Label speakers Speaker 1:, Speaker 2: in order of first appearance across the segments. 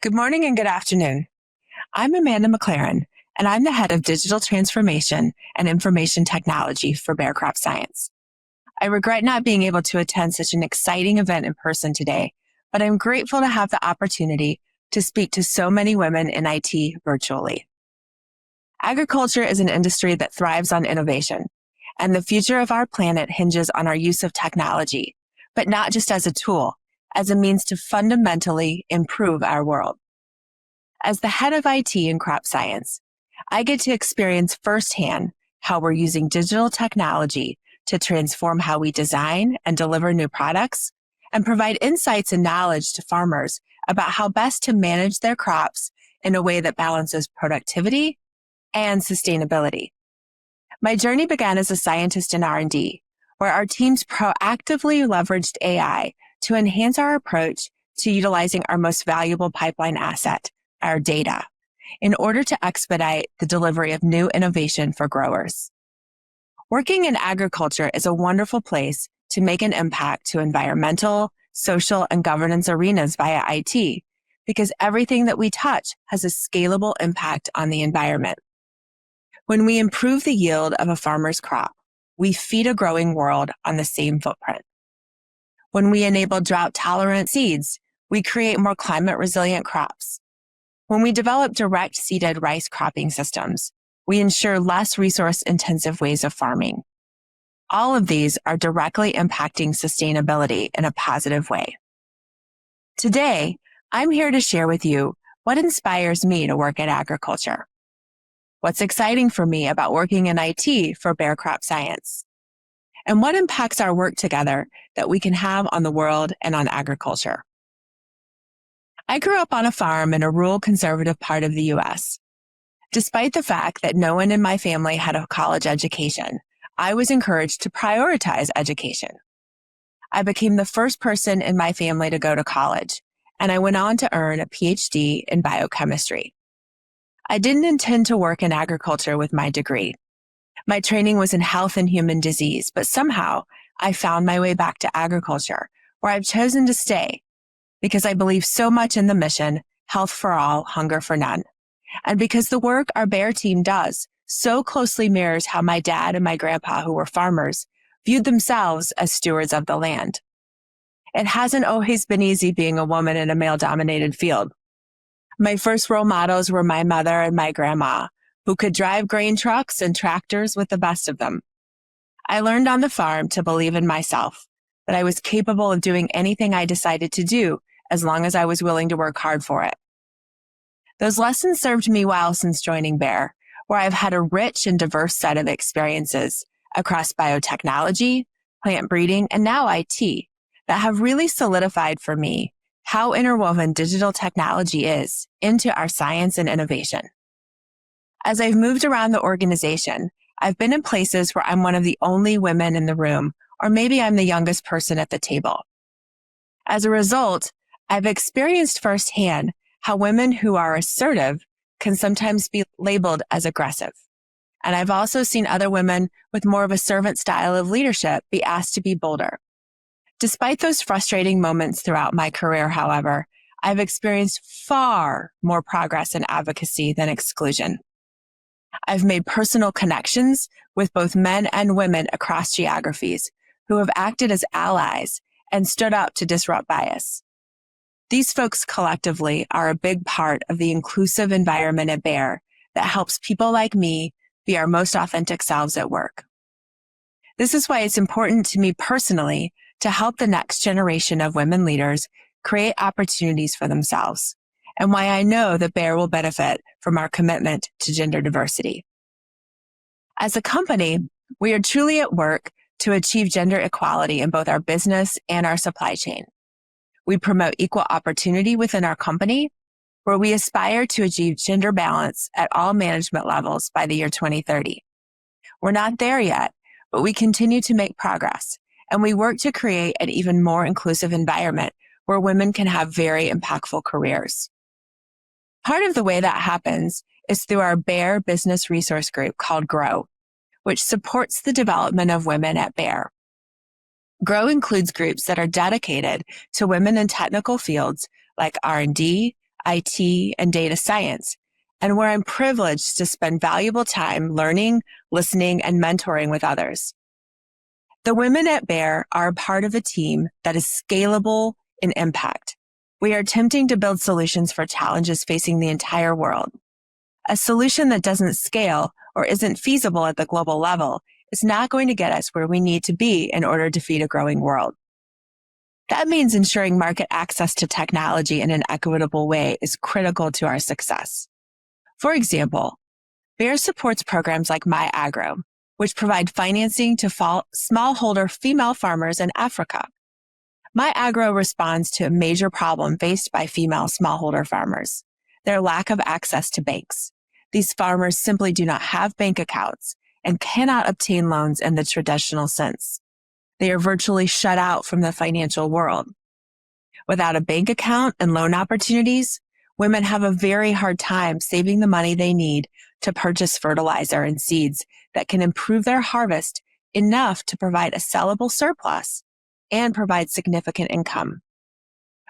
Speaker 1: Good morning and good afternoon. I'm Amanda McLaren, and I'm the head of digital transformation and information technology for Bayer Crop Science. I regret not being able to attend such an exciting event in person today, but I'm grateful to have the opportunity to speak to so many women in IT virtually. Agriculture is an industry that thrives on innovation, and the future of our planet hinges on our use of technology, but not just as a tool, as a means to fundamentally improve our world. As the head of IT in crop science, I get to experience firsthand how we're using digital technology to transform how we design and deliver new products and provide insights and knowledge to farmers about how best to manage their crops in a way that balances productivity and sustainability. My journey began as a scientist in R&D, where our teams proactively leveraged AI to enhance our approach to utilizing our most valuable pipeline asset, our data, in order to expedite the delivery of new innovation for growers. Working in agriculture is a wonderful place to make an impact to environmental, social, and governance arenas via IT, because everything that we touch has a scalable impact on the environment. When we improve the yield of a farmer's crop, we feed a growing world on the same footprint. When we enable drought-tolerant seeds, we create more climate-resilient crops. When we develop direct seeded rice cropping systems, we ensure less resource-intensive ways of farming. All of these are directly impacting sustainability in a positive way. Today, I'm here to share with you what inspires me to work in agriculture. What's exciting for me about working in IT for Bayer Crop Science, and what impacts our work together that we can have on the world and on agriculture. I grew up on a farm in a rural conservative part of the U.S. Despite the fact that no one in my family had a college education, I was encouraged to prioritize education. I became the first person in my family to go to college, and I went on to earn a PhD in biochemistry. I didn't intend to work in agriculture with my degree. My training was in health and human disease, but somehow I found my way back to agriculture, where I've chosen to stay because I believe so much in the mission, health for all, hunger for none. And because the work our Bayer team does so closely mirrors how my dad and my grandpa, who were farmers, viewed themselves as stewards of the land. It hasn't always been easy being a woman in a male-dominated field. My first role models were my mother and my grandma, who could drive grain trucks and tractors with the best of them. I learned on the farm to believe in myself, that I was capable of doing anything I decided to do as long as I was willing to work hard for it. Those lessons served me well since joining Bayer, where I've had a rich and diverse set of experiences across biotechnology, plant breeding, and now IT that have really solidified for me how interwoven digital technology is into our science and innovation. As I've moved around the organization, I've been in places where I'm one of the only women in the room, or maybe I'm the youngest person at the table. As a result, I've experienced firsthand how women who are assertive can sometimes be labeled as aggressive. And I've also seen other women with more of a servant style of leadership be asked to be bolder. Despite those frustrating moments throughout my career, however, I've experienced far more progress in advocacy than exclusion. I've made personal connections with both men and women across geographies who have acted as allies and stood up to disrupt bias. These folks collectively are a big part of the inclusive environment at Bayer that helps people like me be our most authentic selves at work. This is why it's important to me personally to help the next generation of women leaders create opportunities for themselves, and why I know that Bayer will benefit from our commitment to gender diversity. As a company, we are truly at work to achieve gender equality in both our business and our supply chain. We promote equal opportunity within our company, where we aspire to achieve gender balance at all management levels by the year 2030. We're not there yet, but we continue to make progress, and we work to create an even more inclusive environment where women can have very impactful careers. Part of the way that happens is through our Bayer Business Resource Group called GROW, which supports the development of women at Bayer. GROW includes groups that are dedicated to women in technical fields like R&D, IT, and data science, and where I'm privileged to spend valuable time learning, listening, and mentoring with others. The women at Bear are a part of a team that is scalable in impact. We are attempting to build solutions for challenges facing the entire world. A solution that doesn't scale or isn't feasible at the global level is not going to get us where we need to be in order to feed a growing world. That means ensuring market access to technology in an equitable way is critical to our success. For example, Bear supports programs like MyAgro, which provide financing to smallholder female farmers in Africa. MyAgro responds to a major problem faced by female smallholder farmers, their lack of access to banks. These farmers simply do not have bank accounts and cannot obtain loans in the traditional sense. They are virtually shut out from the financial world. Without a bank account and loan opportunities, women have a very hard time saving the money they need to purchase fertilizer and seeds that can improve their harvest enough to provide a sellable surplus and provide significant income.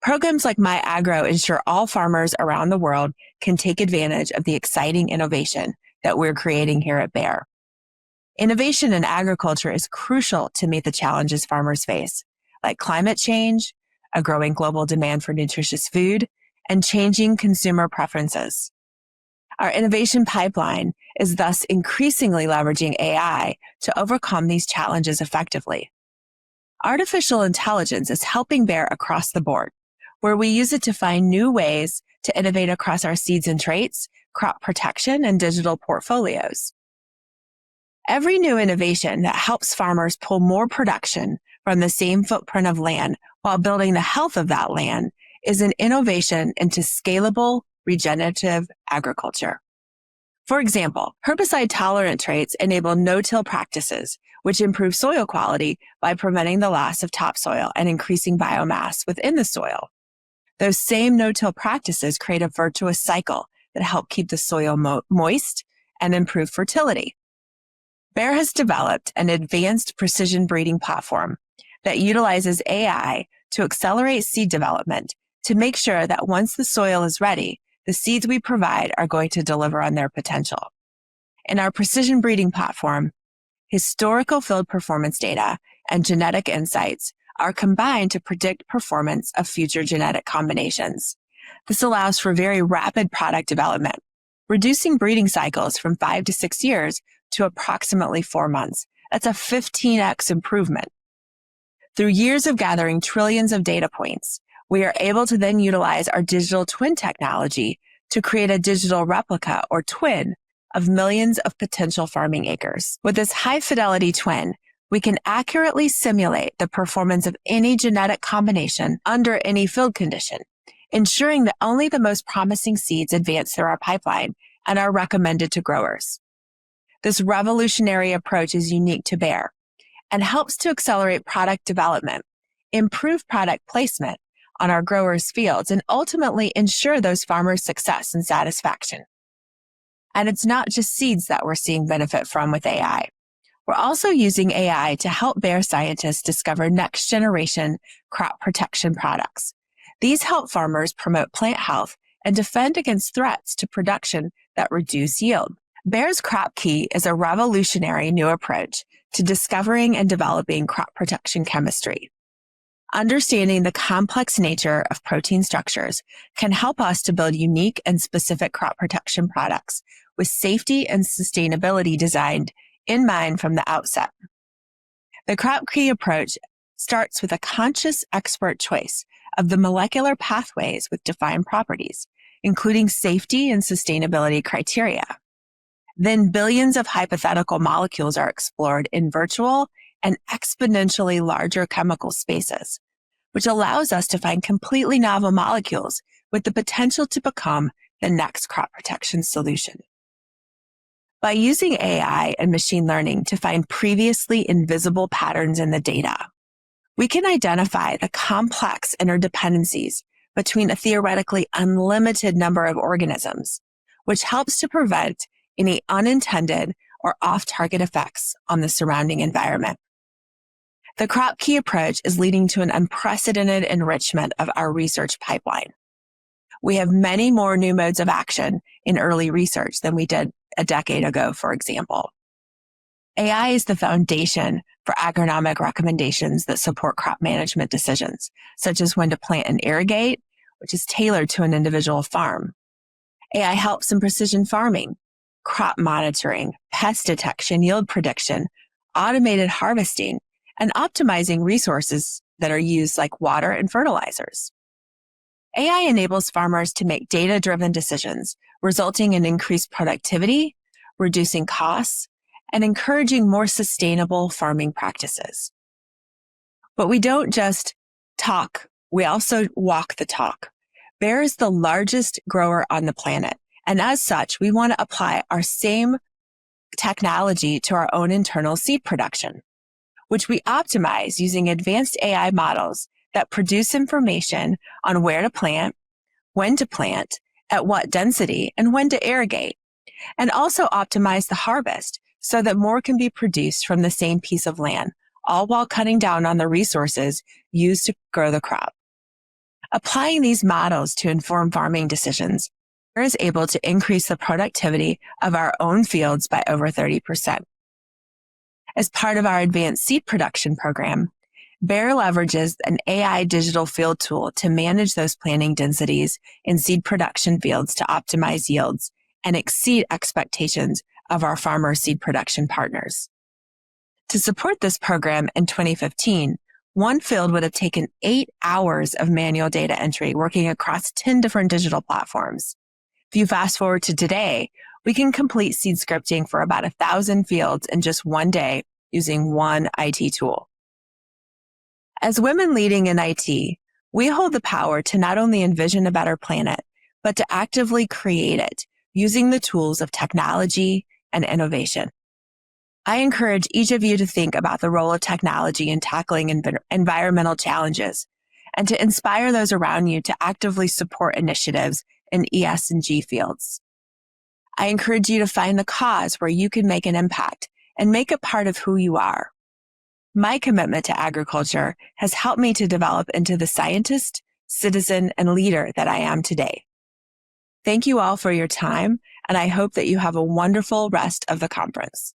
Speaker 1: Programs like MyAgro ensure all farmers around the world can take advantage of the exciting innovation that we're creating here at Bear. Innovation in agriculture is crucial to meet the challenges farmers face, like climate change, a growing global demand for nutritious food, and changing consumer preferences. Our innovation pipeline is thus increasingly leveraging AI to overcome these challenges effectively. Artificial intelligence is helping Bear across the board, where we use it to find new ways to innovate across our seeds and traits, crop protection, and digital portfolios. Every new innovation that helps farmers pull more production from the same footprint of land while building the health of that land is an innovation into scalable, regenerative agriculture. For example, herbicide-tolerant traits enable no-till practices, which improve soil quality by preventing the loss of topsoil and increasing biomass within the soil. Those same no-till practices create a virtuous cycle that help keep the soil moist and improve fertility. Bear has developed an advanced precision breeding platform that utilizes AI to accelerate seed development to make sure that once the soil is ready, the seeds we provide are going to deliver on their potential. In our precision breeding platform, historical field performance data and genetic insights are combined to predict performance of future genetic combinations. This allows for very rapid product development, reducing breeding cycles from 5 to 6 years to approximately 4 months. That's a 15x improvement. Through years of gathering trillions of data points, we are able to then utilize our digital twin technology to create a digital replica or twin of millions of potential farming acres. With this high-fidelity twin, we can accurately simulate the performance of any genetic combination under any field condition, ensuring that only the most promising seeds advance through our pipeline and are recommended to growers. This revolutionary approach is unique to Bear and helps to accelerate product development, improve product placement on our growers' fields, and ultimately ensure those farmers' success and satisfaction. And it's not just seeds that we're seeing benefit from with AI. We're also using AI to help Bear scientists discover next-generation crop protection products. These help farmers promote plant health and defend against threats to production that reduce yield. Bear's Crop Key is a revolutionary new approach to discovering and developing crop protection chemistry. Understanding the complex nature of protein structures can help us to build unique and specific crop protection products with safety and sustainability designed in mind from the outset. The Crop Key approach starts with a conscious expert choice of the molecular pathways with defined properties, including safety and sustainability criteria. Then billions of hypothetical molecules are explored in virtual and exponentially larger chemical spaces, which allows us to find completely novel molecules with the potential to become the next crop protection solution. By using AI and machine learning to find previously invisible patterns in the data, we can identify the complex interdependencies between a theoretically unlimited number of organisms, which helps to prevent any unintended or off-target effects on the surrounding environment. The Crop Key approach is leading to an unprecedented enrichment of our research pipeline. We have many more new modes of action in early research than we did a decade ago, for example. AI is the foundation for agronomic recommendations that support crop management decisions, such as when to plant and irrigate, which is tailored to an individual farm. AI helps in precision farming, crop monitoring, pest detection, yield prediction, automated harvesting, and optimizing resources that are used like water and fertilizers. AI enables farmers to make data-driven decisions, resulting in increased productivity, reducing costs, and encouraging more sustainable farming practices. But we don't just talk, we also walk the talk. Bayer is the largest grower on the planet, and as such, we want to apply our same technology to our own internal seed production, which we optimize using advanced AI models that produce information on where to plant, when to plant, at what density, and when to irrigate, and also optimize the harvest so that more can be produced from the same piece of land, all while cutting down on the resources used to grow the crop. Applying these models to inform farming decisions, Bayer is able to increase the productivity of our own fields by over 30%. As part of our advanced seed production program, Bayer leverages an AI digital field tool to manage those planting densities in seed production fields to optimize yields and exceed expectations of our farmer seed production partners. To support this program in 2015, one field would have taken 8 hours of manual data entry working across 10 different digital platforms. If you fast forward to today, we can complete seed scripting for about 1,000 fields in just one day using one IT tool. As women leading in IT, we hold the power to not only envision a better planet, but to actively create it using the tools of technology and innovation. I encourage each of you to think about the role of technology in tackling environmental challenges and to inspire those around you to actively support initiatives in ES&G fields. I encourage you to find the cause where you can make an impact and make it part of who you are. My commitment to agriculture has helped me to develop into the scientist, citizen, and leader that I am today. Thank you all for your time, and I hope that you have a wonderful rest of the conference.